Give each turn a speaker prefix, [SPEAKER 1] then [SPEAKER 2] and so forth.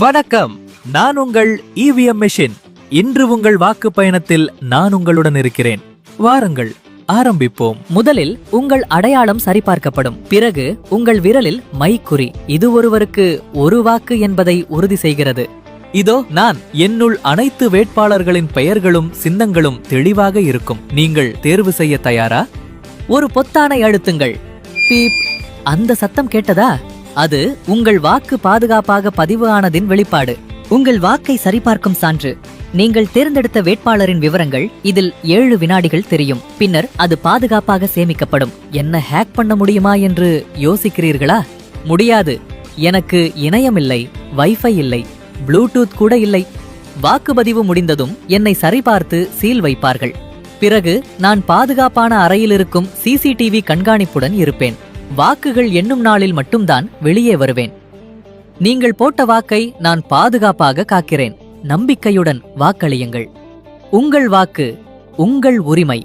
[SPEAKER 1] வணக்கம், நான் உங்கள் இவிஎம் மெஷின். இன்று உங்கள் வாக்கு பயணத்தில் நான் உங்களுடன் இருக்கிறேன். வாருங்கள், ஆரம்பிப்போம்.
[SPEAKER 2] முதலில் உங்கள் அடையாளம் சரிபார்க்கப்படும். பிறகு உங்கள் விரலில் மை குறி. இது ஒருவருக்கு ஒரு வாக்கு என்பதை உறுதி செய்கிறது.
[SPEAKER 1] இதோ நான். என்னுள் அனைத்து வேட்பாளர்களின் பெயர்களும் சின்னங்களும் தெளிவாக இருக்கும். நீங்கள் தேர்வு செய்ய தயாரா?
[SPEAKER 2] ஒரு பொத்தானை அழுத்துங்கள். பீப். அந்த சத்தம் கேட்டதா? அது உங்கள் வாக்கு பாதுகாப்பாக பதிவு ஆனதின் வெளிப்பாடு. உங்கள் வாக்கை சரிபார்க்கும் சான்று. நீங்கள் தேர்ந்தெடுத்த வேட்பாளரின் விவரங்கள் இதில் 7 வினாடிகள் தெரியும். பின்னர் அது பாதுகாப்பாக சேமிக்கப்படும். என்ன ஹேக் பண்ண முடியுமா என்று யோசிக்கிறீர்களா? முடியாது. எனக்கு இணையம் இல்லை, வைஃபை இல்லை, ப்ளூடூத் கூட இல்லை. வாக்குப்பதிவு முடிந்ததும் என்னை சரிபார்த்து சீல் வைப்பார்கள். பிறகு நான் பாதுகாப்பான அறையில் இருக்கும் சிசிடிவி கண்காணிப்புடன் இருப்பேன். வாக்குகள் எண்ணும் நாளில் மட்டும்தான் வெளியே வருவேன். நீங்கள் போட்ட வாக்கை நான் பாதுகாப்பாக காக்கிறேன். நம்பிக்கையுடன் வாக்களியுங்கள். உங்கள் வாக்கு உங்கள் உரிமை.